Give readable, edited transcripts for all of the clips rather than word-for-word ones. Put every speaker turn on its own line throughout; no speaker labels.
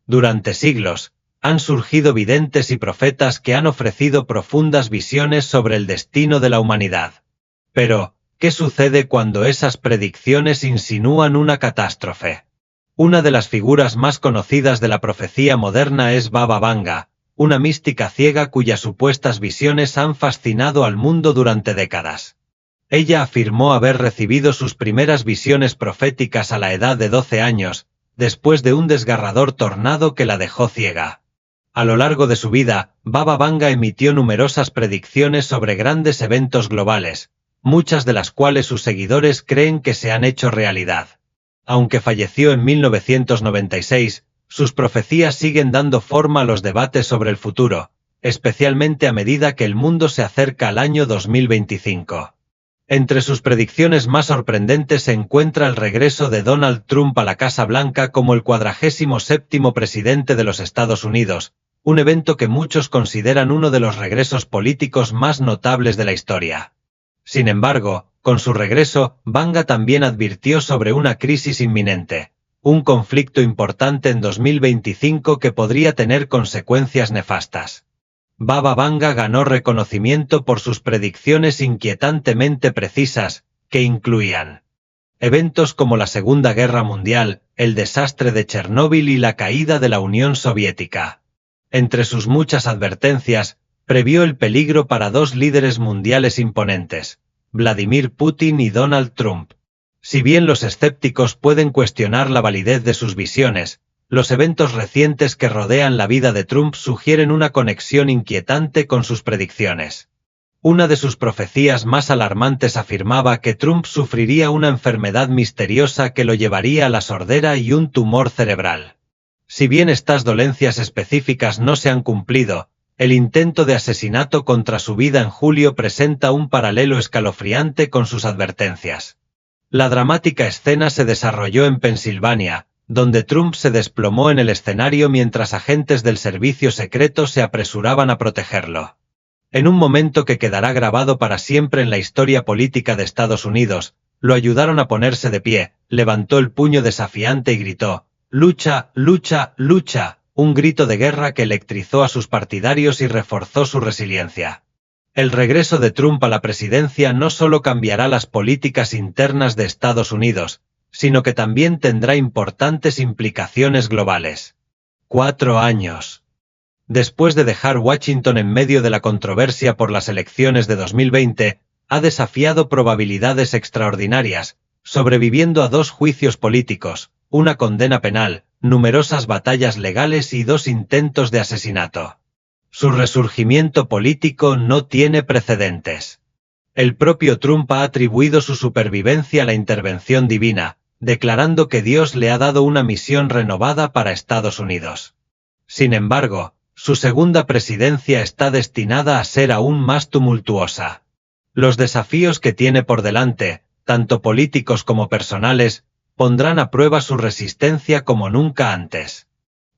Durante siglos, han surgido videntes y profetas que han ofrecido profundas visiones sobre el destino de la humanidad. Pero, ¿qué sucede cuando esas predicciones insinúan una catástrofe? Una de las figuras más conocidas de la profecía moderna es Baba Vanga, una mística ciega cuyas supuestas visiones han fascinado al mundo durante décadas. Ella afirmó haber recibido sus primeras visiones proféticas a la edad de 12 años, después de un desgarrador tornado que la dejó ciega. A lo largo de su vida, Baba Vanga emitió numerosas predicciones sobre grandes eventos globales, muchas de las cuales sus seguidores creen que se han hecho realidad. Aunque falleció en 1996, sus profecías siguen dando forma a los debates sobre el futuro, especialmente a medida que el mundo se acerca al año 2025. Entre sus predicciones más sorprendentes se encuentra el regreso de Donald Trump a la Casa Blanca como el 47º presidente de los Estados Unidos, un evento que muchos consideran uno de los regresos políticos más notables de la historia. Sin embargo, con su regreso, Vanga también advirtió sobre una crisis inminente, un conflicto importante en 2025 que podría tener consecuencias nefastas. Baba Vanga ganó reconocimiento por sus predicciones inquietantemente precisas, que incluían eventos como la Segunda Guerra Mundial, el desastre de Chernóbil y la caída de la Unión Soviética. Entre sus muchas advertencias, previó el peligro para dos líderes mundiales imponentes, Vladimir Putin y Donald Trump. Si bien los escépticos pueden cuestionar la validez de sus visiones, los eventos recientes que rodean la vida de Trump sugieren una conexión inquietante con sus predicciones. Una de sus profecías más alarmantes afirmaba que Trump sufriría una enfermedad misteriosa que lo llevaría a la sordera y un tumor cerebral. Si bien estas dolencias específicas no se han cumplido, el intento de asesinato contra su vida en julio presenta un paralelo escalofriante con sus advertencias. La dramática escena se desarrolló en Pensilvania, donde Trump se desplomó en el escenario mientras agentes del servicio secreto se apresuraban a protegerlo. En un momento que quedará grabado para siempre en la historia política de Estados Unidos, lo ayudaron a ponerse de pie, levantó el puño desafiante y gritó: «¡Lucha, lucha, lucha!», un grito de guerra que electrizó a sus partidarios y reforzó su resiliencia. El regreso de Trump a la presidencia no solo cambiará las políticas internas de Estados Unidos, sino que también tendrá importantes implicaciones globales. 4 años. Después de dejar Washington en medio de la controversia por las elecciones de 2020, ha desafiado probabilidades extraordinarias, sobreviviendo a 2 juicios políticos, una condena penal, numerosas batallas legales y 2 intentos de asesinato. Su resurgimiento político no tiene precedentes. El propio Trump ha atribuido su supervivencia a la intervención divina, declarando que Dios le ha dado una misión renovada para Estados Unidos. Sin embargo, su segunda presidencia está destinada a ser aún más tumultuosa. Los desafíos que tiene por delante, tanto políticos como personales, pondrán a prueba su resistencia como nunca antes.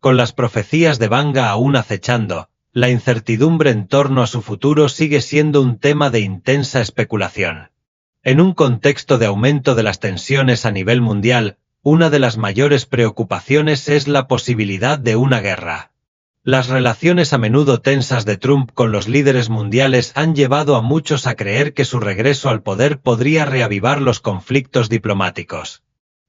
Con las profecías de Vanga aún acechando, la incertidumbre en torno a su futuro sigue siendo un tema de intensa especulación. En un contexto de aumento de las tensiones a nivel mundial, una de las mayores preocupaciones es la posibilidad de una guerra. Las relaciones a menudo tensas de Trump con los líderes mundiales han llevado a muchos a creer que su regreso al poder podría reavivar los conflictos diplomáticos.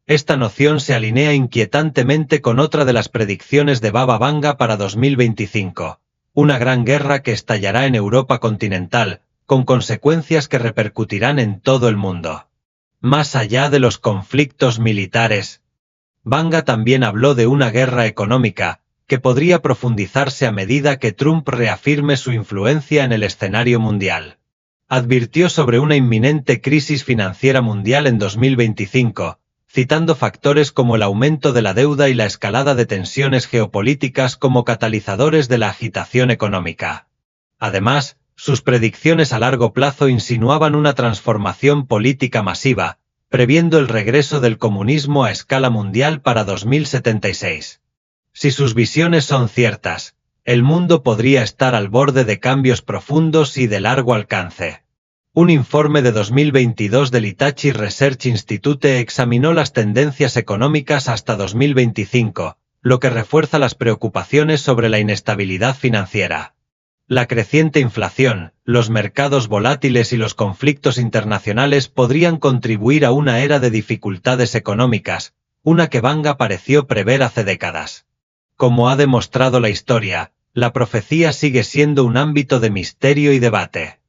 Esta noción se alinea inquietantemente con otra de las predicciones de Baba Vanga para 2025, una gran guerra que estallará en Europa continental, con consecuencias que repercutirán en todo el mundo. Más allá de los conflictos militares, Vanga también habló de una guerra económica, que podría profundizarse a medida que Trump reafirme su influencia en el escenario mundial. Advirtió sobre una inminente crisis financiera mundial en 2025, citando factores como el aumento de la deuda y la escalada de tensiones geopolíticas como catalizadores de la agitación económica. Además, sus predicciones a largo plazo insinuaban una transformación política masiva, previendo el regreso del comunismo a escala mundial para 2076. Si sus visiones son ciertas, el mundo podría estar al borde de cambios profundos y de largo alcance. Un informe de 2022 del Hitachi Research Institute examinó las tendencias económicas hasta 2025, lo que refuerza las preocupaciones sobre la inestabilidad financiera. La creciente inflación, los mercados volátiles y los conflictos internacionales podrían contribuir a una era de dificultades económicas, una que Vanga pareció prever hace décadas. Como ha demostrado la historia, la profecía sigue siendo un ámbito de misterio y debate.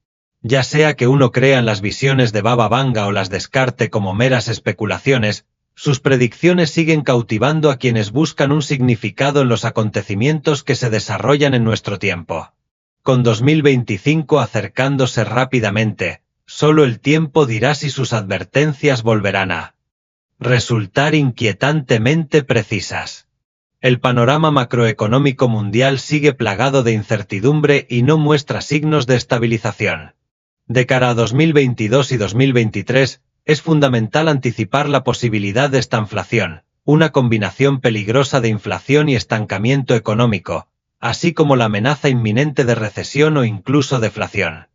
Ya sea que uno crea en las visiones de Baba Vanga o las descarte como meras especulaciones, sus predicciones siguen cautivando a quienes buscan un significado en los acontecimientos que se desarrollan en nuestro tiempo. Con 2025 acercándose rápidamente, solo el tiempo dirá si sus advertencias volverán a resultar inquietantemente precisas. El panorama macroeconómico mundial sigue plagado de incertidumbre y no muestra signos de estabilización. De cara a 2022 y 2023, es fundamental anticipar la posibilidad de estanflación, una combinación peligrosa de inflación y estancamiento económico, así como la amenaza inminente de recesión o incluso deflación.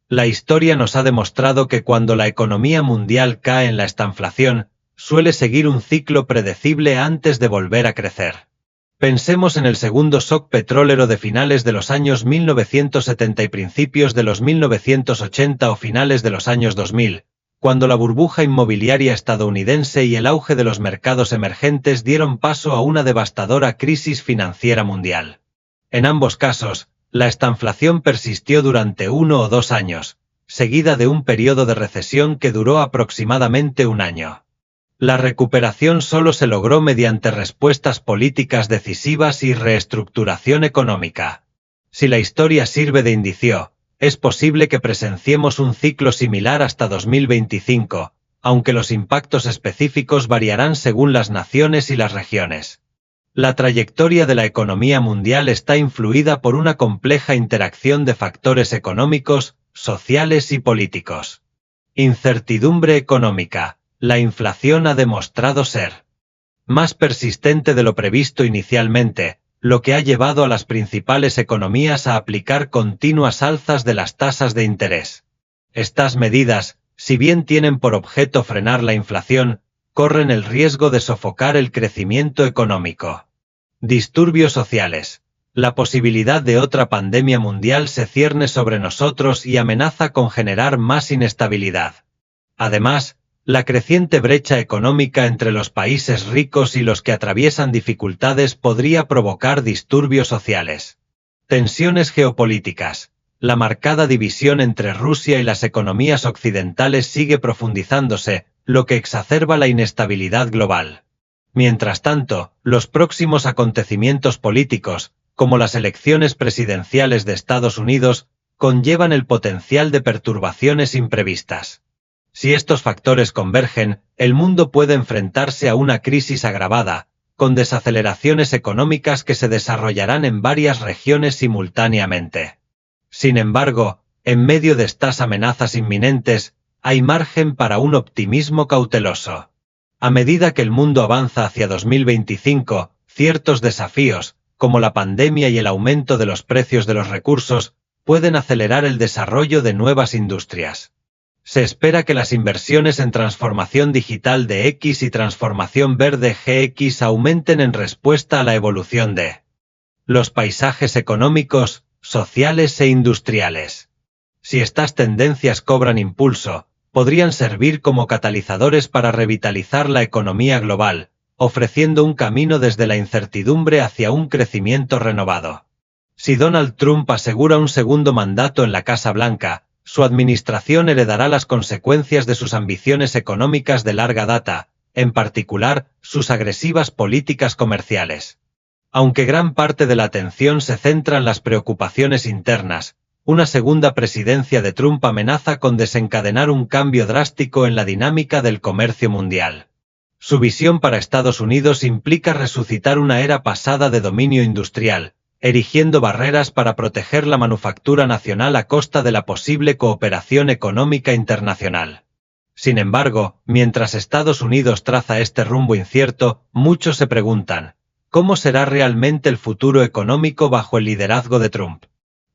La historia nos ha demostrado que cuando la economía mundial cae en la estanflación, suele seguir un ciclo predecible antes de volver a crecer. Pensemos en el segundo shock petrolero de finales de los años 1970 y principios de los 1980 o finales de los años 2000, cuando la burbuja inmobiliaria estadounidense y el auge de los mercados emergentes dieron paso a una devastadora crisis financiera mundial. En ambos casos, la estanflación persistió durante 1 o 2 años, seguida de un periodo de recesión que duró aproximadamente un año. La recuperación solo se logró mediante respuestas políticas decisivas y reestructuración económica. Si la historia sirve de indicio, es posible que presenciemos un ciclo similar hasta 2025, aunque los impactos específicos variarán según las naciones y las regiones. La trayectoria de la economía mundial está influida por una compleja interacción de factores económicos, sociales y políticos. Incertidumbre económica. La inflación ha demostrado ser más persistente de lo previsto inicialmente, lo que ha llevado a las principales economías a aplicar continuas alzas de las tasas de interés. Estas medidas, si bien tienen por objeto frenar la inflación, corren el riesgo de sofocar el crecimiento económico. Disturbios sociales. La posibilidad de otra pandemia mundial se cierne sobre nosotros y amenaza con generar más inestabilidad. Además, la creciente brecha económica entre los países ricos y los que atraviesan dificultades podría provocar disturbios sociales. Tensiones geopolíticas. La marcada división entre Rusia y las economías occidentales sigue profundizándose, lo que exacerba la inestabilidad global. Mientras tanto, los próximos acontecimientos políticos, como las elecciones presidenciales de Estados Unidos, conllevan el potencial de perturbaciones imprevistas. Si estos factores convergen, el mundo puede enfrentarse a una crisis agravada, con desaceleraciones económicas que se desarrollarán en varias regiones simultáneamente. Sin embargo, en medio de estas amenazas inminentes, hay margen para un optimismo cauteloso. A medida que el mundo avanza hacia 2025, ciertos desafíos, como la pandemia y el aumento de los precios de los recursos, pueden acelerar el desarrollo de nuevas industrias. Se espera que las inversiones en transformación digital de X y transformación verde GX aumenten en respuesta a la evolución de los paisajes económicos, sociales e industriales. Si estas tendencias cobran impulso, podrían servir como catalizadores para revitalizar la economía global, ofreciendo un camino desde la incertidumbre hacia un crecimiento renovado. Si Donald Trump asegura un segundo mandato en la Casa Blanca, su administración heredará las consecuencias de sus ambiciones económicas de larga data, en particular, sus agresivas políticas comerciales. Aunque gran parte de la atención se centra en las preocupaciones internas, una segunda presidencia de Trump amenaza con desencadenar un cambio drástico en la dinámica del comercio mundial. Su visión para Estados Unidos implica resucitar una era pasada de dominio industrial, erigiendo barreras para proteger la manufactura nacional a costa de la posible cooperación económica internacional. Sin embargo, mientras Estados Unidos traza este rumbo incierto, muchos se preguntan, ¿cómo será realmente el futuro económico bajo el liderazgo de Trump?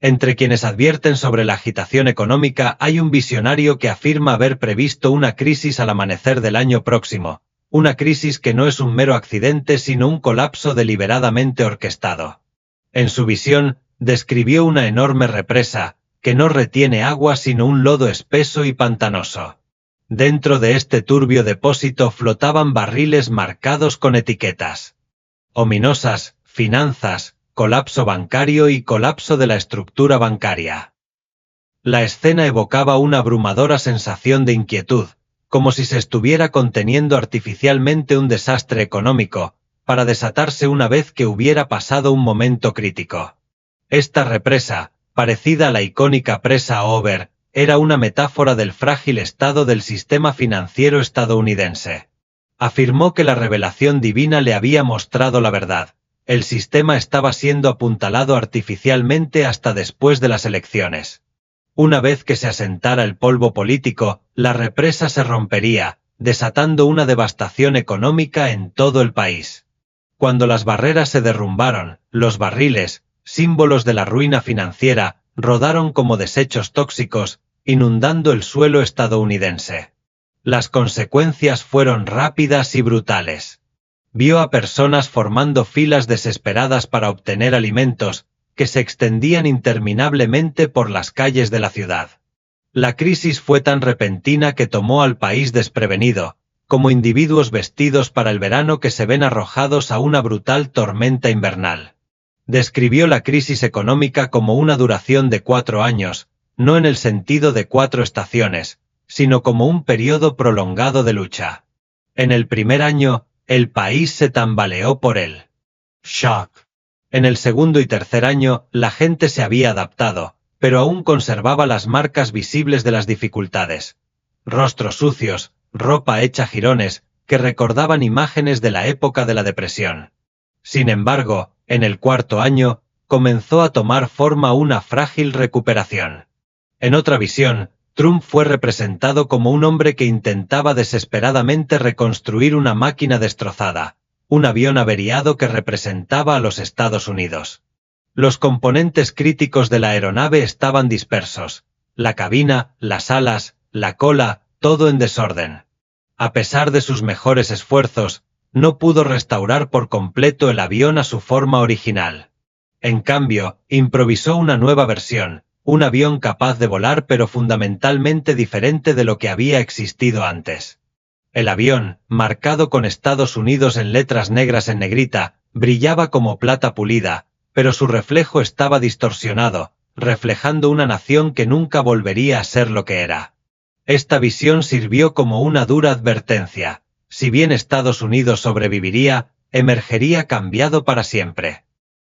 Entre quienes advierten sobre la agitación económica hay un visionario que afirma haber previsto una crisis al amanecer del año próximo, Una crisis que no es un mero accidente sino un colapso deliberadamente orquestado. En su visión, describió una enorme represa, que no retiene agua sino un lodo espeso y pantanoso. Dentro de este turbio depósito flotaban barriles marcados con etiquetas ominosas: finanzas, colapso bancario y colapso de la estructura bancaria. La escena evocaba una abrumadora sensación de inquietud, como si se estuviera conteniendo artificialmente un desastre económico, para desatarse una vez que hubiera pasado un momento crítico. Esta represa, parecida a la icónica presa Hoover, era una metáfora del frágil estado del sistema financiero estadounidense. Afirmó que la revelación divina le había mostrado la verdad: el sistema estaba siendo apuntalado artificialmente hasta después de las elecciones. Una vez que se asentara el polvo político, la represa se rompería, desatando una devastación económica en todo el país. Cuando las barreras se derrumbaron, los barriles, símbolos de la ruina financiera, rodaron como desechos tóxicos, inundando el suelo estadounidense. Las consecuencias fueron rápidas y brutales. Vio a personas formando filas desesperadas para obtener alimentos, que se extendían interminablemente por las calles de la ciudad. La crisis fue tan repentina que tomó al país desprevenido, como individuos vestidos para el verano que se ven arrojados a una brutal tormenta invernal. Describió la crisis económica como una duración de 4 años, no en el sentido de 4 estaciones, sino como un periodo prolongado de lucha. En el primer año, el país se tambaleó por el shock. En el segundo y tercer año, la gente se había adaptado, pero aún conservaba las marcas visibles de las dificultades. Rostros sucios, ropa hecha jirones, que recordaban imágenes de la época de la depresión. Sin embargo, en el cuarto año, comenzó a tomar forma una frágil recuperación. En otra visión, Trump fue representado como un hombre que intentaba desesperadamente reconstruir una máquina destrozada, un avión averiado que representaba a los Estados Unidos. Los componentes críticos de la aeronave estaban dispersos: la cabina, las alas, la cola, todo en desorden. A pesar de sus mejores esfuerzos, no pudo restaurar por completo el avión a su forma original. En cambio, improvisó una nueva versión, un avión capaz de volar pero fundamentalmente diferente de lo que había existido antes. El avión, marcado con Estados Unidos en letras negras en negrita, brillaba como plata pulida, pero su reflejo estaba distorsionado, reflejando una nación que nunca volvería a ser lo que era. Esta visión sirvió como una dura advertencia: si bien Estados Unidos sobreviviría, emergería cambiado para siempre.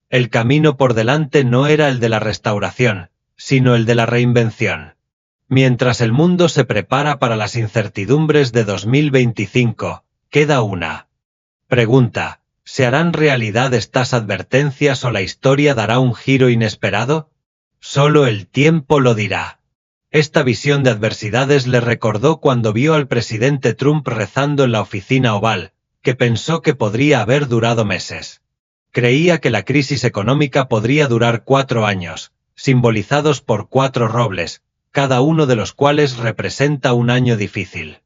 El camino por delante no era el de la restauración, sino el de la reinvención. Mientras el mundo se prepara para las incertidumbres de 2025, queda una pregunta: ¿se harán realidad estas advertencias o la historia dará un giro inesperado? Solo el tiempo lo dirá. Esta visión de adversidades le recordó cuando vio al presidente Trump rezando en la oficina oval, que pensó que podría haber durado meses. Creía que la crisis económica podría durar 4 años, simbolizados por 4 robles, cada uno de los cuales representa un año difícil.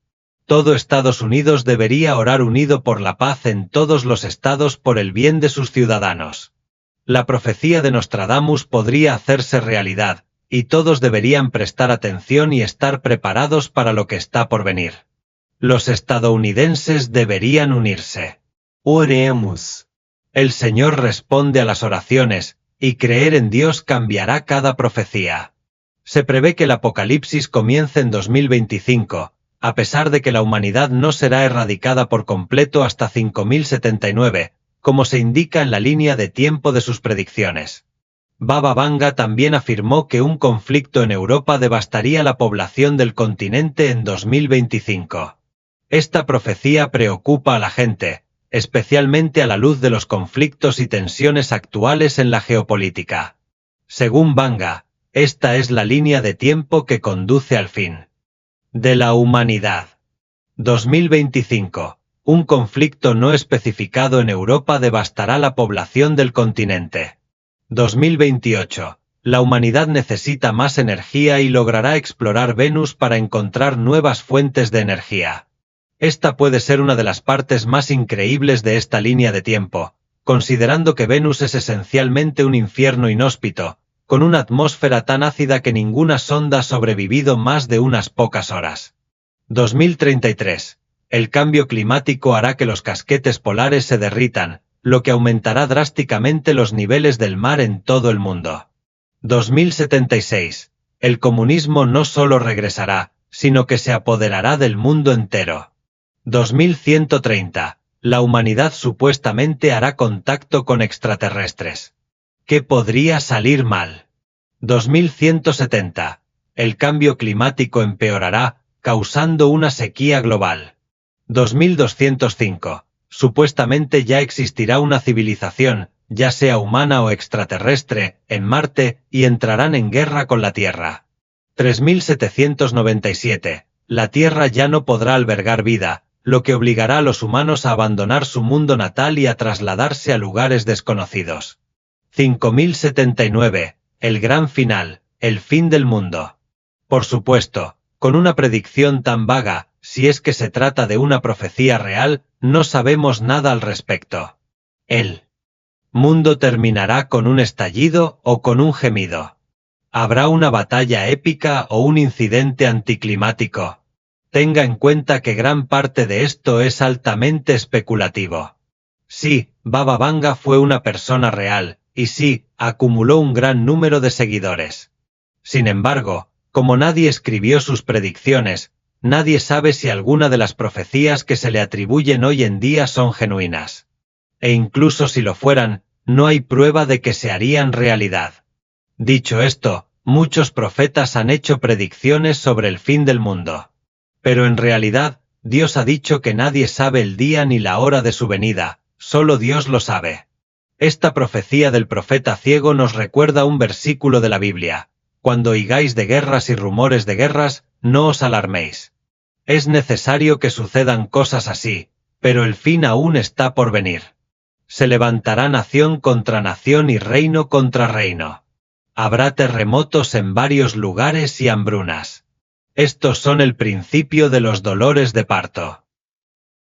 Todo Estados Unidos debería orar unido por la paz en todos los estados por el bien de sus ciudadanos. La profecía de Nostradamus podría hacerse realidad, y todos deberían prestar atención y estar preparados para lo que está por venir. Los estadounidenses deberían unirse. Oremos. El Señor responde a las oraciones, y creer en Dios cambiará cada profecía. Se prevé que el apocalipsis comience en 2025, a pesar de que la humanidad no será erradicada por completo hasta 5079, como se indica en la línea de tiempo de sus predicciones. Baba Vanga también afirmó que un conflicto en Europa devastaría la población del continente en 2025. Esta profecía preocupa a la gente, especialmente a la luz de los conflictos y tensiones actuales en la geopolítica. Según Vanga, esta es la línea de tiempo que conduce al fin de la humanidad. 2025. Un conflicto no especificado en Europa devastará la población del continente. 2028. La humanidad necesita más energía y logrará explorar Venus para encontrar nuevas fuentes de energía. Esta puede ser una de las partes más increíbles de esta línea de tiempo, considerando que Venus es esencialmente un infierno inhóspito, con una atmósfera tan ácida que ninguna sonda ha sobrevivido más de unas pocas horas. 2033. El cambio climático hará que los casquetes polares se derritan, lo que aumentará drásticamente los niveles del mar en todo el mundo. 2076. El comunismo no solo regresará, sino que se apoderará del mundo entero. 2130. La humanidad supuestamente hará contacto con extraterrestres. ¿Qué podría salir mal? 2170. El cambio climático empeorará, causando una sequía global. 2205. Supuestamente ya existirá una civilización, ya sea humana o extraterrestre, en Marte, y entrarán en guerra con la Tierra. 3797. La Tierra ya no podrá albergar vida, lo que obligará a los humanos a abandonar su mundo natal y a trasladarse a lugares desconocidos. 5079. El gran final, el fin del mundo. Por supuesto, con una predicción tan vaga, si es que se trata de una profecía real, no sabemos nada al respecto. El mundo terminará con un estallido o con un gemido. ¿Habrá una batalla épica o un incidente anticlimático? Tenga en cuenta que gran parte de esto es altamente especulativo. Sí, Baba Vanga fue una persona real, y sí, acumuló un gran número de seguidores. Sin embargo, como nadie escribió sus predicciones, nadie sabe si alguna de las profecías que se le atribuyen hoy en día son genuinas. E incluso si lo fueran, no hay prueba de que se harían realidad. Dicho esto, muchos profetas han hecho predicciones sobre el fin del mundo. Pero en realidad, Dios ha dicho que nadie sabe el día ni la hora de su venida, solo Dios lo sabe. Esta profecía del profeta ciego nos recuerda un versículo de la Biblia: cuando oigáis de guerras y rumores de guerras, no os alarméis. Es necesario que sucedan cosas así, pero el fin aún está por venir. Se levantará nación contra nación y reino contra reino. Habrá terremotos en varios lugares y hambrunas. Estos son el principio de los dolores de parto.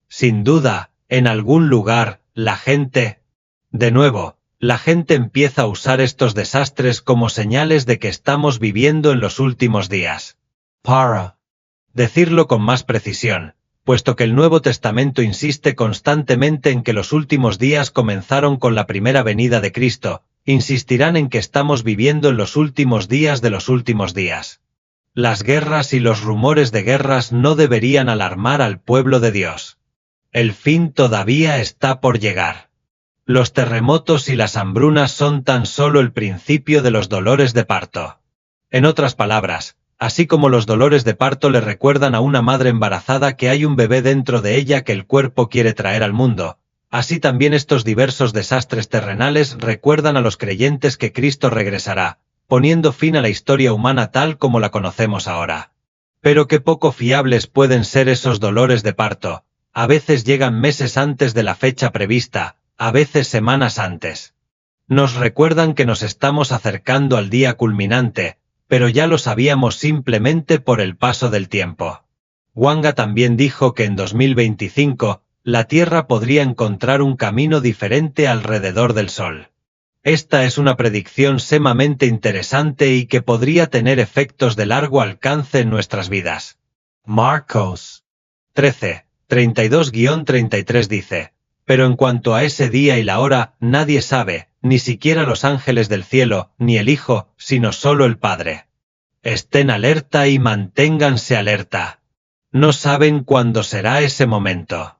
Sin duda, en algún lugar, la gente... De nuevo, la gente empieza a usar estos desastres como señales de que estamos viviendo en los últimos días. Para decirlo con más precisión, puesto que el Nuevo Testamento insiste constantemente en que los últimos días comenzaron con la primera venida de Cristo, insistirán en que estamos viviendo en los últimos días de los últimos días. Las guerras y los rumores de guerras no deberían alarmar al pueblo de Dios. El fin todavía está por llegar. Los terremotos y las hambrunas son tan solo el principio de los dolores de parto. En otras palabras, así como los dolores de parto le recuerdan a una madre embarazada que hay un bebé dentro de ella que el cuerpo quiere traer al mundo, así también estos diversos desastres terrenales recuerdan a los creyentes que Cristo regresará, poniendo fin a la historia humana tal como la conocemos ahora. Pero qué poco fiables pueden ser esos dolores de parto. A veces llegan meses antes de la fecha prevista, a veces semanas antes. Nos recuerdan que nos estamos acercando al día culminante, pero ya lo sabíamos simplemente por el paso del tiempo. Wanga también dijo que en 2025, la Tierra podría encontrar un camino diferente alrededor del Sol. Esta es una predicción sumamente interesante y que podría tener efectos de largo alcance en nuestras vidas. Marcos 13, 32-33 dice: pero en cuanto a ese día y la hora, nadie sabe, ni siquiera los ángeles del cielo, ni el Hijo, sino solo el Padre. Estén alerta y manténganse alerta. No saben cuándo será ese momento.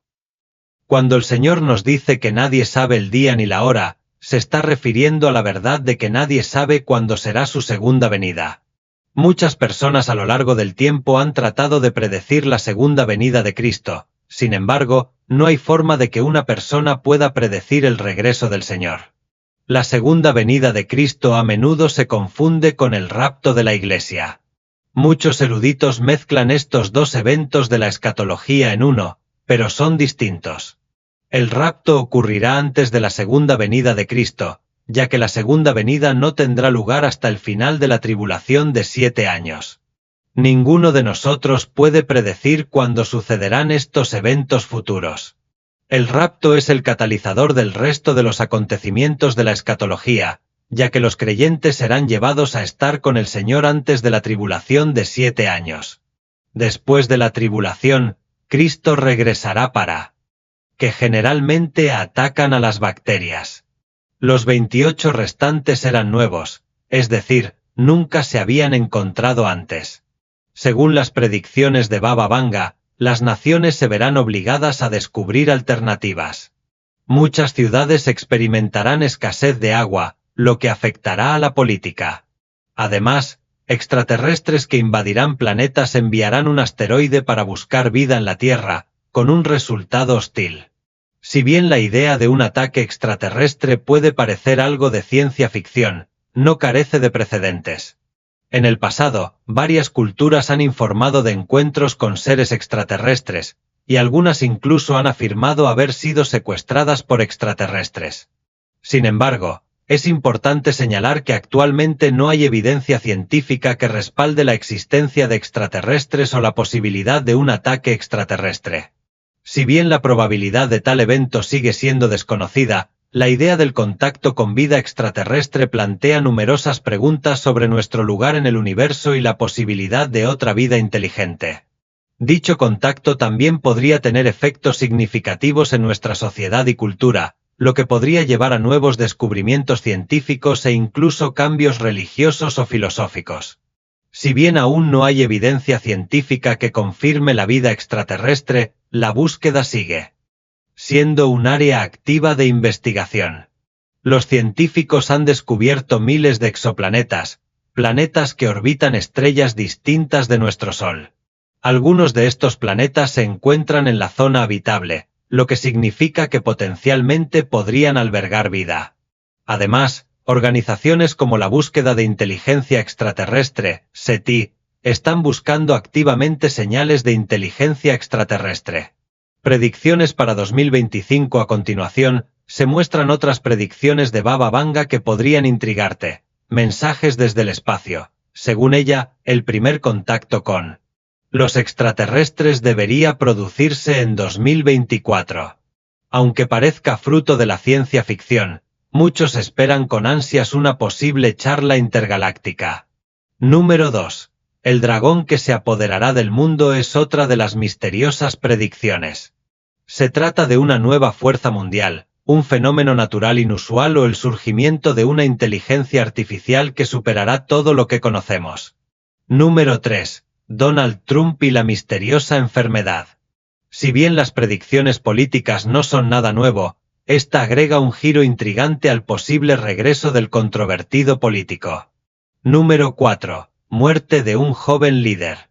Cuando el Señor nos dice que nadie sabe el día ni la hora, se está refiriendo a la verdad de que nadie sabe cuándo será su segunda venida. Muchas personas a lo largo del tiempo han tratado de predecir la segunda venida de Cristo. Sin embargo, no hay forma de que una persona pueda predecir el regreso del Señor. La segunda venida de Cristo a menudo se confunde con el rapto de la Iglesia. Muchos eruditos mezclan estos dos eventos de la escatología en uno, pero son distintos. El rapto ocurrirá antes de la segunda venida de Cristo, ya que la segunda venida no tendrá lugar hasta el final de la tribulación de 7 años. Ninguno de nosotros puede predecir cuándo sucederán estos eventos futuros. El rapto es el catalizador del resto de los acontecimientos de la escatología, ya que los creyentes serán llevados a estar con el Señor antes de la tribulación de 7 años. Después de la tribulación, Cristo regresará para que generalmente atacan a las bacterias. Los 28 restantes eran nuevos, es decir, nunca se habían encontrado antes. Según las predicciones de Baba Vanga, las naciones se verán obligadas a descubrir alternativas. Muchas ciudades experimentarán escasez de agua, lo que afectará a la política. Además, extraterrestres que invadirán planetas enviarán un asteroide para buscar vida en la Tierra, con un resultado hostil. Si bien la idea de un ataque extraterrestre puede parecer algo de ciencia ficción, no carece de precedentes. En el pasado, varias culturas han informado de encuentros con seres extraterrestres, y algunas incluso han afirmado haber sido secuestradas por extraterrestres. Sin embargo, es importante señalar que actualmente no hay evidencia científica que respalde la existencia de extraterrestres o la posibilidad de un ataque extraterrestre. Si bien la probabilidad de tal evento sigue siendo desconocida, la idea del contacto con vida extraterrestre plantea numerosas preguntas sobre nuestro lugar en el universo y la posibilidad de otra vida inteligente. Dicho contacto también podría tener efectos significativos en nuestra sociedad y cultura, lo que podría llevar a nuevos descubrimientos científicos e incluso cambios religiosos o filosóficos. Si bien aún no hay evidencia científica que confirme la vida extraterrestre, la búsqueda sigue siendo un área activa de investigación. Los científicos han descubierto miles de exoplanetas, planetas que orbitan estrellas distintas de nuestro Sol. Algunos de estos planetas se encuentran en la zona habitable, lo que significa que potencialmente podrían albergar vida. Además, organizaciones como la Búsqueda de Inteligencia Extraterrestre, SETI, están buscando activamente señales de inteligencia extraterrestre. Predicciones para 2025. A continuación, se muestran otras predicciones de Baba Vanga que podrían intrigarte. Mensajes desde el espacio. Según ella, el primer contacto con los extraterrestres debería producirse en 2024. Aunque parezca fruto de la ciencia ficción, muchos esperan con ansias una posible charla intergaláctica. Número 2. El dragón que se apoderará del mundo es otra de las misteriosas predicciones. Se trata de una nueva fuerza mundial, un fenómeno natural inusual o el surgimiento de una inteligencia artificial que superará todo lo que conocemos. Número 3. Donald Trump y la misteriosa enfermedad. Si bien las predicciones políticas no son nada nuevo, esta agrega un giro intrigante al posible regreso del controvertido político. Número 4. Muerte de un joven líder.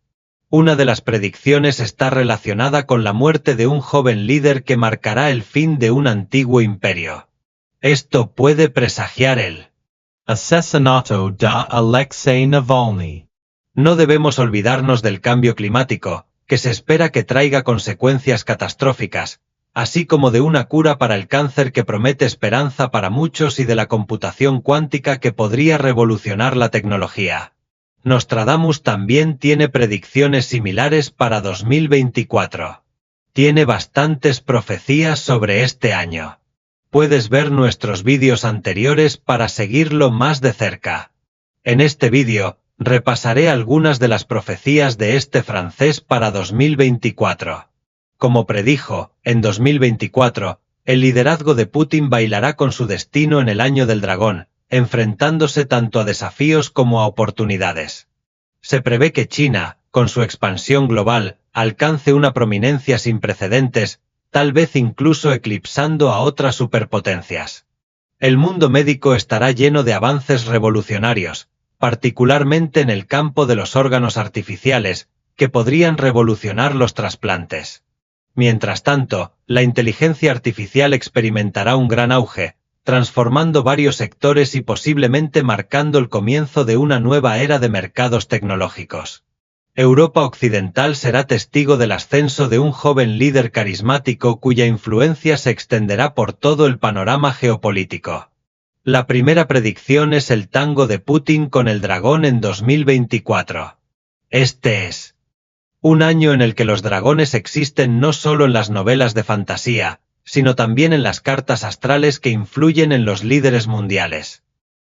Una de las predicciones está relacionada con la muerte de un joven líder que marcará el fin de un antiguo imperio. Esto puede presagiar el asesinato de Alexei Navalny. No debemos olvidarnos del cambio climático, que se espera que traiga consecuencias catastróficas, así como de una cura para el cáncer que promete esperanza para muchos y de la computación cuántica que podría revolucionar la tecnología. Nostradamus también tiene predicciones similares para 2024. Tiene bastantes profecías sobre este año. Puedes ver nuestros vídeos anteriores para seguirlo más de cerca. En este vídeo, repasaré algunas de las profecías de este francés para 2024. Como predijo, en 2024, el liderazgo de Putin bailará con su destino en el año del dragón, enfrentándose tanto a desafíos como a oportunidades. Se prevé que China, con su expansión global, alcance una prominencia sin precedentes, tal vez incluso eclipsando a otras superpotencias. El mundo médico estará lleno de avances revolucionarios, particularmente en el campo de los órganos artificiales, que podrían revolucionar los trasplantes. Mientras tanto, la inteligencia artificial experimentará un gran auge, transformando varios sectores y posiblemente marcando el comienzo de una nueva era de mercados tecnológicos. Europa Occidental será testigo del ascenso de un joven líder carismático cuya influencia se extenderá por todo el panorama geopolítico. La primera predicción es el tango de Putin con el dragón en 2024. Este es un año en el que los dragones existen no solo en las novelas de fantasía, sino también en las cartas astrales que influyen en los líderes mundiales.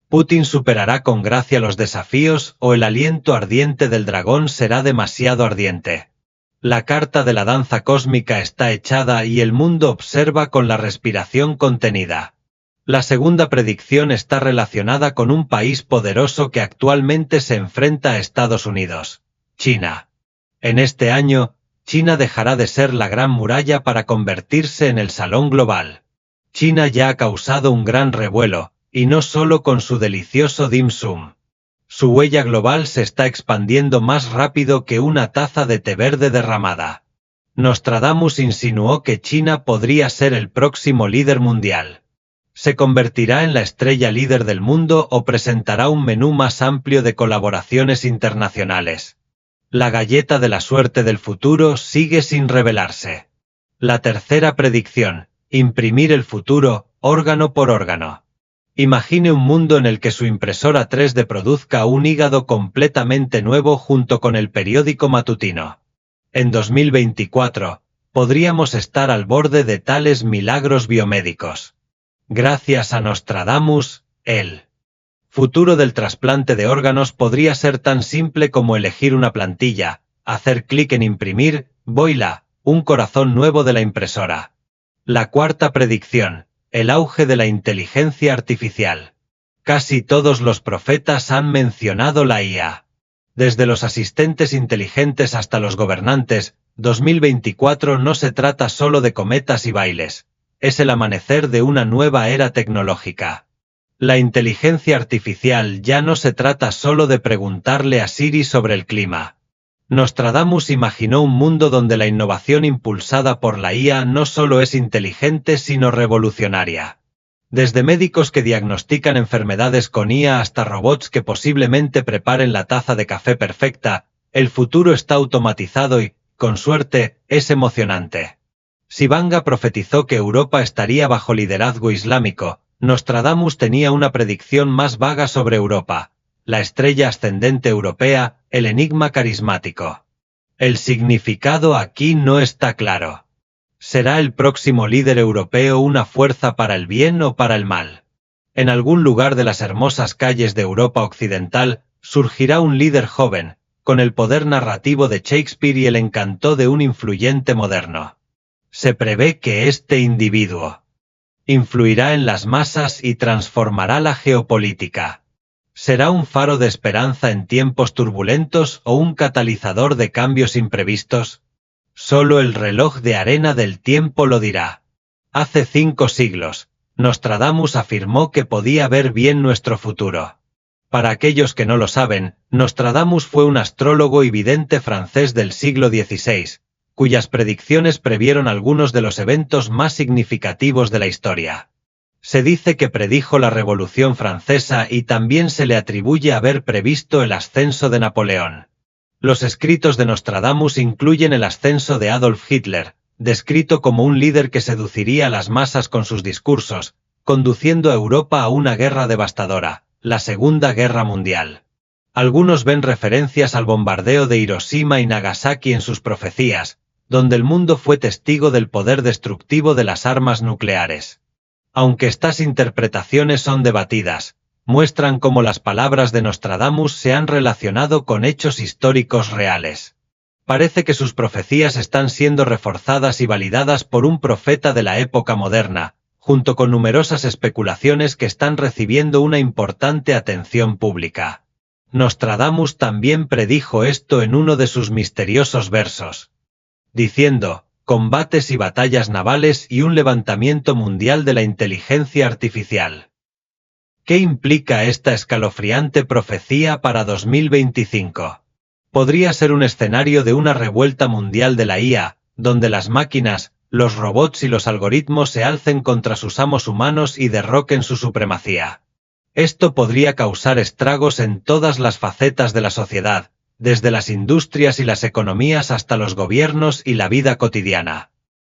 Putin superará con gracia los desafíos o el aliento ardiente del dragón será demasiado ardiente. La carta de la danza cósmica está echada y el mundo observa con la respiración contenida. La segunda predicción está relacionada con un país poderoso que actualmente se enfrenta a Estados Unidos, China. En este año, China dejará de ser la gran muralla para convertirse en el salón global. China ya ha causado un gran revuelo, y no solo con su delicioso dim sum. Su huella global se está expandiendo más rápido que una taza de té verde derramada. Nostradamus insinuó que China podría ser el próximo líder mundial. ¿Se convertirá en la estrella líder del mundo o presentará un menú más amplio de colaboraciones internacionales? La galleta de la suerte del futuro sigue sin revelarse. La tercera predicción: imprimir el futuro, órgano por órgano. Imagine un mundo en el que su impresora 3D produzca un hígado completamente nuevo junto con el periódico matutino. En 2024, podríamos estar al borde de tales milagros biomédicos. Gracias a Nostradamus, el futuro del trasplante de órganos podría ser tan simple como elegir una plantilla, hacer clic en imprimir, ¡voila!, un corazón nuevo de la impresora. La cuarta predicción: el auge de la inteligencia artificial. Casi todos los profetas han mencionado la IA. Desde los asistentes inteligentes hasta los gobernantes, 2024 no se trata solo de cometas y bailes, es el amanecer de una nueva era tecnológica. La inteligencia artificial ya no se trata solo de preguntarle a Siri sobre el clima. Nostradamus imaginó un mundo donde la innovación impulsada por la IA no solo es inteligente sino revolucionaria. Desde médicos que diagnostican enfermedades con IA hasta robots que posiblemente preparen la taza de café perfecta, el futuro está automatizado y, con suerte, es emocionante. Si Vanga profetizó que Europa estaría bajo liderazgo islámico, Nostradamus tenía una predicción más vaga sobre Europa: la estrella ascendente europea, el enigma carismático. El significado aquí no está claro. ¿Será el próximo líder europeo una fuerza para el bien o para el mal? En algún lugar de las hermosas calles de Europa occidental, surgirá un líder joven, con el poder narrativo de Shakespeare y el encanto de un influyente moderno. Se prevé que este individuo influirá en las masas y transformará la geopolítica. ¿Será un faro de esperanza en tiempos turbulentos o un catalizador de cambios imprevistos? Solo el reloj de arena del tiempo lo dirá. Hace 5 siglos, Nostradamus afirmó que podía ver bien nuestro futuro. Para aquellos que no lo saben, Nostradamus fue un astrólogo y vidente francés del siglo XVI, cuyas predicciones previeron algunos de los eventos más significativos de la historia. Se dice que predijo la Revolución Francesa y también se le atribuye haber previsto el ascenso de Napoleón. Los escritos de Nostradamus incluyen el ascenso de Adolf Hitler, descrito como un líder que seduciría a las masas con sus discursos, conduciendo a Europa a una guerra devastadora, la Segunda Guerra Mundial. Algunos ven referencias al bombardeo de Hiroshima y Nagasaki en sus profecías, donde el mundo fue testigo del poder destructivo de las armas nucleares. Aunque estas interpretaciones son debatidas, muestran cómo las palabras de Nostradamus se han relacionado con hechos históricos reales. Parece que sus profecías están siendo reforzadas y validadas por un profeta de la época moderna, junto con numerosas especulaciones que están recibiendo una importante atención pública. Nostradamus también predijo esto en uno de sus misteriosos versos, diciendo: combates y batallas navales y un levantamiento mundial de la inteligencia artificial. ¿Qué implica esta escalofriante profecía para 2025? Podría ser un escenario de una revuelta mundial de la IA, donde las máquinas, los robots y los algoritmos se alcen contra sus amos humanos y derroquen su supremacía. Esto podría causar estragos en todas las facetas de la sociedad, desde las industrias y las economías hasta los gobiernos y la vida cotidiana.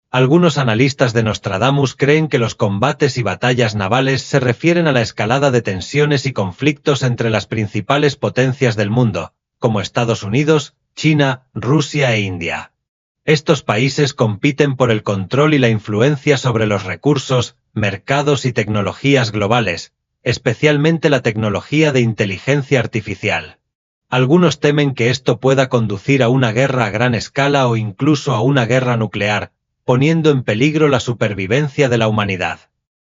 Algunos analistas de Nostradamus creen que los combates y batallas navales se refieren a la escalada de tensiones y conflictos entre las principales potencias del mundo, como Estados Unidos, China, Rusia e India. Estos países compiten por el control y la influencia sobre los recursos, mercados y tecnologías globales, especialmente la tecnología de inteligencia artificial. Algunos temen que esto pueda conducir a una guerra a gran escala o incluso a una guerra nuclear, poniendo en peligro la supervivencia de la humanidad.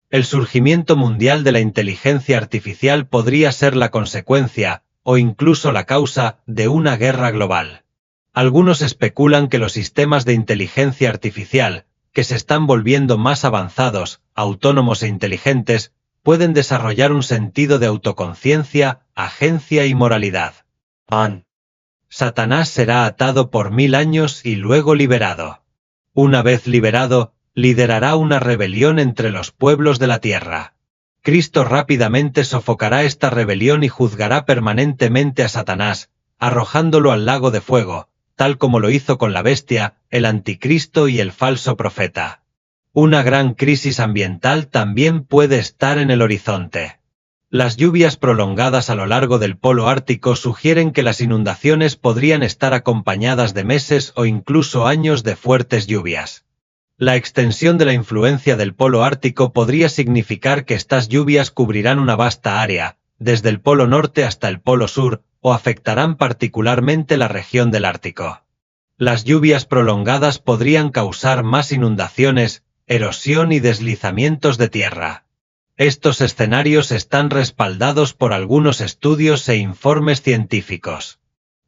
El surgimiento mundial de la inteligencia artificial podría ser la consecuencia, o incluso la causa, de una guerra global. Algunos especulan que los sistemas de inteligencia artificial, que se están volviendo más avanzados, autónomos e inteligentes, pueden desarrollar un sentido de autoconciencia, agencia y moralidad. Satanás será atado por 1000 años y luego liberado. Una vez liberado, liderará una rebelión entre los pueblos de la tierra. Cristo rápidamente sofocará esta rebelión y juzgará permanentemente a Satanás, arrojándolo al lago de fuego, tal como lo hizo con la bestia, el anticristo y el falso profeta. Una gran crisis ambiental también puede estar en el horizonte. Las lluvias prolongadas a lo largo del polo ártico sugieren que las inundaciones podrían estar acompañadas de meses o incluso años de fuertes lluvias. La extensión de la influencia del polo ártico podría significar que estas lluvias cubrirán una vasta área, desde el polo norte hasta el polo sur, o afectarán particularmente la región del Ártico. Las lluvias prolongadas podrían causar más inundaciones, erosión y deslizamientos de tierra. Estos escenarios están respaldados por algunos estudios e informes científicos.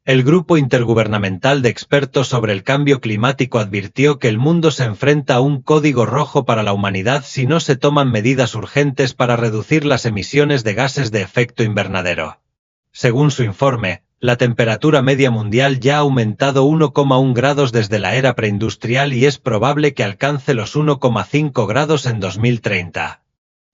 El Grupo Intergubernamental de Expertos sobre el Cambio Climático advirtió que el mundo se enfrenta a un código rojo para la humanidad si no se toman medidas urgentes para reducir las emisiones de gases de efecto invernadero. Según su informe, la temperatura media mundial ya ha aumentado 1,1 grados desde la era preindustrial y es probable que alcance los 1,5 grados en 2030.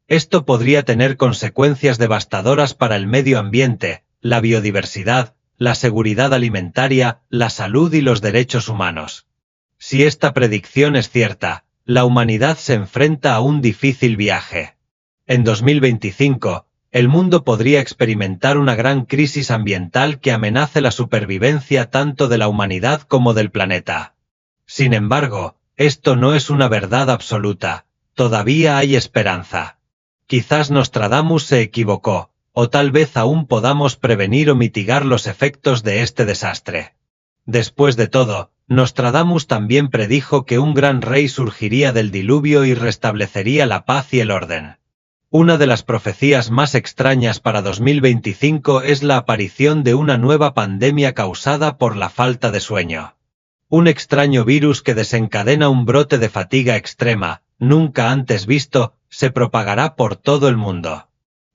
Esto podría tener consecuencias devastadoras para el medio ambiente, la biodiversidad, la seguridad alimentaria, la salud y los derechos humanos. Si esta predicción es cierta, la humanidad se enfrenta a un difícil viaje. En 2025, el mundo podría experimentar una gran crisis ambiental que amenace la supervivencia tanto de la humanidad como del planeta. Sin embargo, esto no es una verdad absoluta, todavía hay esperanza. Quizás Nostradamus se equivocó, o tal vez aún podamos prevenir o mitigar los efectos de este desastre. Después de todo, Nostradamus también predijo que un gran rey surgiría del diluvio y restablecería la paz y el orden. Una de las profecías más extrañas para 2025 es la aparición de una nueva pandemia causada por la falta de sueño. Un extraño virus que desencadena un brote de fatiga extrema, nunca antes visto, se propagará por todo el mundo.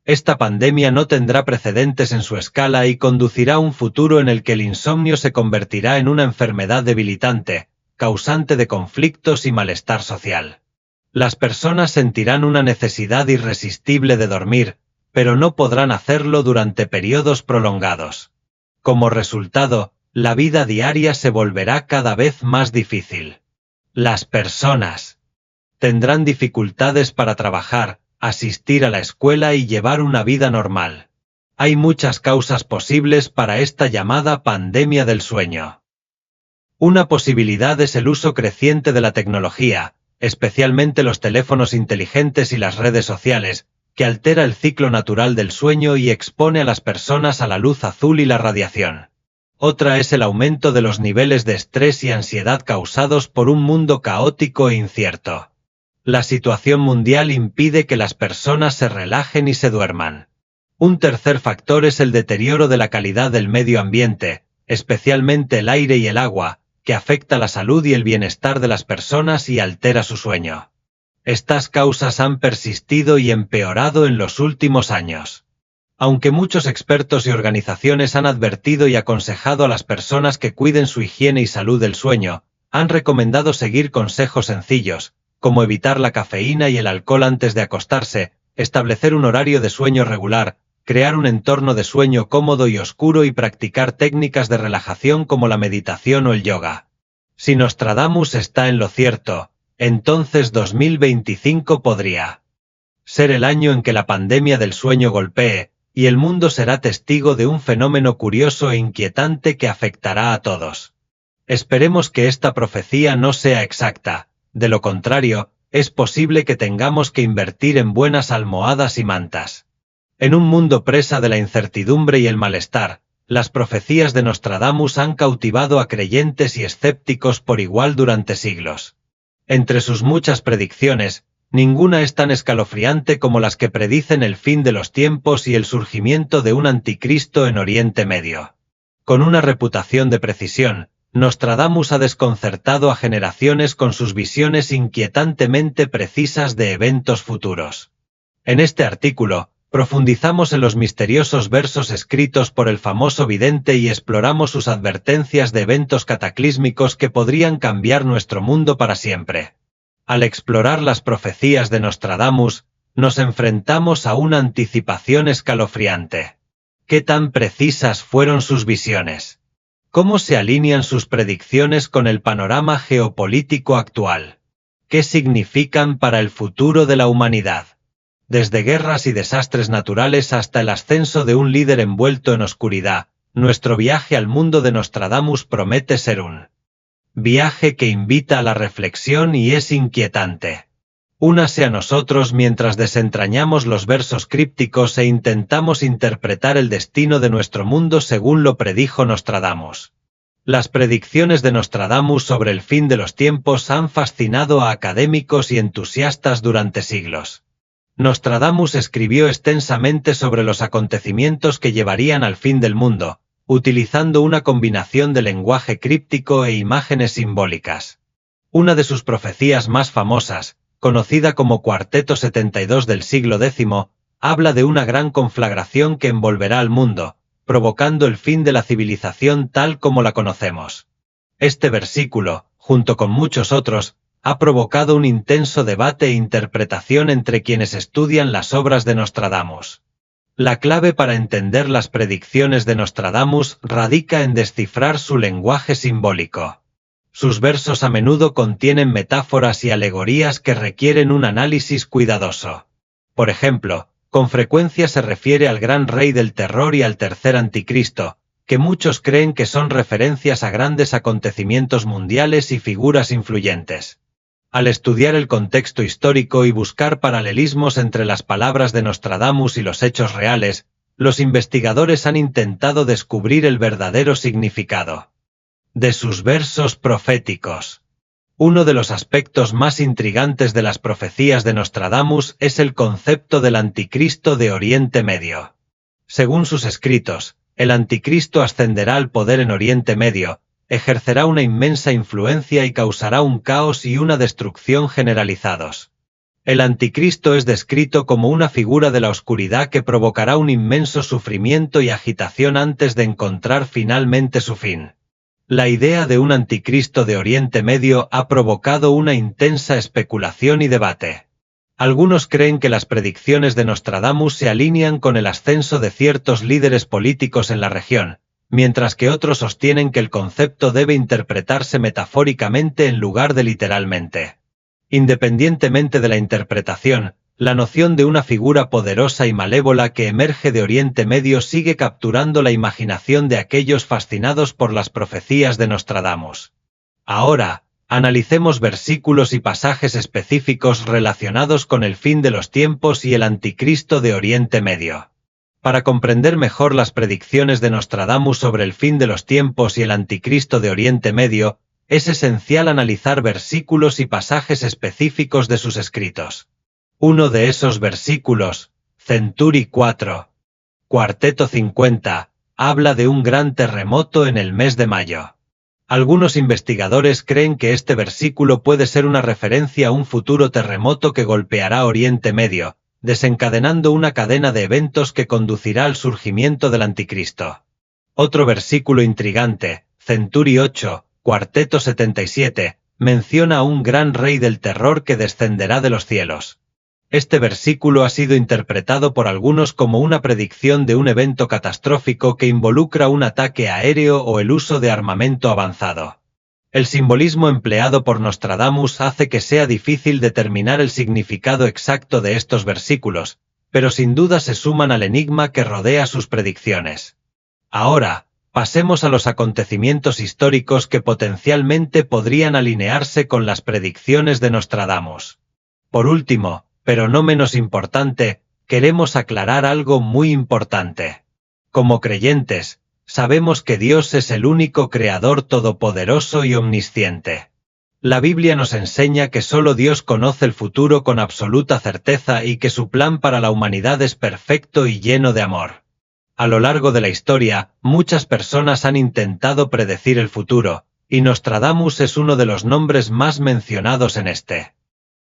Esta pandemia no tendrá precedentes en su escala y conducirá a un futuro en el que el insomnio se convertirá en una enfermedad debilitante, causante de conflictos y malestar social. Las personas sentirán una necesidad irresistible de dormir, pero no podrán hacerlo durante periodos prolongados. Como resultado, la vida diaria se volverá cada vez más difícil. Las personas tendrán dificultades para trabajar, asistir a la escuela y llevar una vida normal. Hay muchas causas posibles para esta llamada pandemia del sueño. Una posibilidad es el uso creciente de la tecnología, especialmente los teléfonos inteligentes y las redes sociales, que altera el ciclo natural del sueño y expone a las personas a la luz azul y la radiación. Otra es el aumento de los niveles de estrés y ansiedad causados por un mundo caótico e incierto. La situación mundial impide que las personas se relajen y se duerman. Un tercer factor es el deterioro de la calidad del medio ambiente, especialmente el aire y el agua, que afecta la salud y el bienestar de las personas y altera su sueño. Estas causas han persistido y empeorado en los últimos años. Aunque muchos expertos y organizaciones han advertido y aconsejado a las personas que cuiden su higiene y salud del sueño, han recomendado seguir consejos sencillos, como evitar la cafeína y el alcohol antes de acostarse, establecer un horario de sueño regular, crear un entorno de sueño cómodo y oscuro y practicar técnicas de relajación como la meditación o el yoga. Si Nostradamus está en lo cierto, entonces 2025 podría ser el año en que la pandemia del sueño golpee, y el mundo será testigo de un fenómeno curioso e inquietante que afectará a todos. Esperemos que esta profecía no sea exacta, de lo contrario, es posible que tengamos que invertir en buenas almohadas y mantas. En un mundo presa de la incertidumbre y el malestar, las profecías de Nostradamus han cautivado a creyentes y escépticos por igual durante siglos. Entre sus muchas predicciones, ninguna es tan escalofriante como las que predicen el fin de los tiempos y el surgimiento de un anticristo en Oriente Medio. Con una reputación de precisión, Nostradamus ha desconcertado a generaciones con sus visiones inquietantemente precisas de eventos futuros. En este artículo, profundizamos en los misteriosos versos escritos por el famoso vidente y exploramos sus advertencias de eventos cataclísmicos que podrían cambiar nuestro mundo para siempre. Al explorar las profecías de Nostradamus, nos enfrentamos a una anticipación escalofriante. ¿Qué tan precisas fueron sus visiones? ¿Cómo se alinean sus predicciones con el panorama geopolítico actual? ¿Qué significan para el futuro de la humanidad? Desde guerras y desastres naturales hasta el ascenso de un líder envuelto en oscuridad, nuestro viaje al mundo de Nostradamus promete ser un viaje que invita a la reflexión y es inquietante. Únase a nosotros mientras desentrañamos los versos crípticos e intentamos interpretar el destino de nuestro mundo según lo predijo Nostradamus. Las predicciones de Nostradamus sobre el fin de los tiempos han fascinado a académicos y entusiastas durante siglos. Nostradamus escribió extensamente sobre los acontecimientos que llevarían al fin del mundo, utilizando una combinación de lenguaje críptico e imágenes simbólicas. Una de sus profecías más famosas, conocida como Cuarteto 72 del siglo X, habla de una gran conflagración que envolverá al mundo, provocando el fin de la civilización tal como la conocemos. Este versículo, junto con muchos otros, ha provocado un intenso debate e interpretación entre quienes estudian las obras de Nostradamus. La clave para entender las predicciones de Nostradamus radica en descifrar su lenguaje simbólico. Sus versos a menudo contienen metáforas y alegorías que requieren un análisis cuidadoso. Por ejemplo, con frecuencia se refiere al gran rey del terror y al tercer anticristo, que muchos creen que son referencias a grandes acontecimientos mundiales y figuras influyentes. Al estudiar el contexto histórico y buscar paralelismos entre las palabras de Nostradamus y los hechos reales, los investigadores han intentado descubrir el verdadero significado de sus versos proféticos. Uno de los aspectos más intrigantes de las profecías de Nostradamus es el concepto del anticristo de Oriente Medio. Según sus escritos, el anticristo ascenderá al poder en Oriente Medio, ejercerá una inmensa influencia y causará un caos y una destrucción generalizados. El anticristo es descrito como una figura de la oscuridad que provocará un inmenso sufrimiento y agitación antes de encontrar finalmente su fin. La idea de un anticristo de Oriente Medio ha provocado una intensa especulación y debate. Algunos creen que las predicciones de Nostradamus se alinean con el ascenso de ciertos líderes políticos en la región, mientras que otros sostienen que el concepto debe interpretarse metafóricamente en lugar de literalmente. Independientemente de la interpretación, la noción de una figura poderosa y malévola que emerge de Oriente Medio sigue capturando la imaginación de aquellos fascinados por las profecías de Nostradamus. Ahora, analicemos versículos y pasajes específicos relacionados con el fin de los tiempos y el anticristo de Oriente Medio. Para comprender mejor las predicciones de Nostradamus sobre el fin de los tiempos y el anticristo de Oriente Medio, es esencial analizar versículos y pasajes específicos de sus escritos. Uno de esos versículos, Centuri 4, Cuarteto 50, habla de un gran terremoto en el mes de mayo. Algunos investigadores creen que este versículo puede ser una referencia a un futuro terremoto que golpeará Oriente Medio, desencadenando una cadena de eventos que conducirá al surgimiento del anticristo. Otro versículo intrigante, Centuri 8, Cuarteto 77, menciona a un gran rey del terror que descenderá de los cielos. Este versículo ha sido interpretado por algunos como una predicción de un evento catastrófico que involucra un ataque aéreo o el uso de armamento avanzado. El simbolismo empleado por Nostradamus hace que sea difícil determinar el significado exacto de estos versículos, pero sin duda se suman al enigma que rodea sus predicciones. Ahora, pasemos a los acontecimientos históricos que potencialmente podrían alinearse con las predicciones de Nostradamus. Por último, pero no menos importante, queremos aclarar algo muy importante. Como creyentes, sabemos que Dios es el único creador todopoderoso y omnisciente. La Biblia nos enseña que solo Dios conoce el futuro con absoluta certeza y que su plan para la humanidad es perfecto y lleno de amor. A lo largo de la historia, muchas personas han intentado predecir el futuro, y Nostradamus es uno de los nombres más mencionados en este.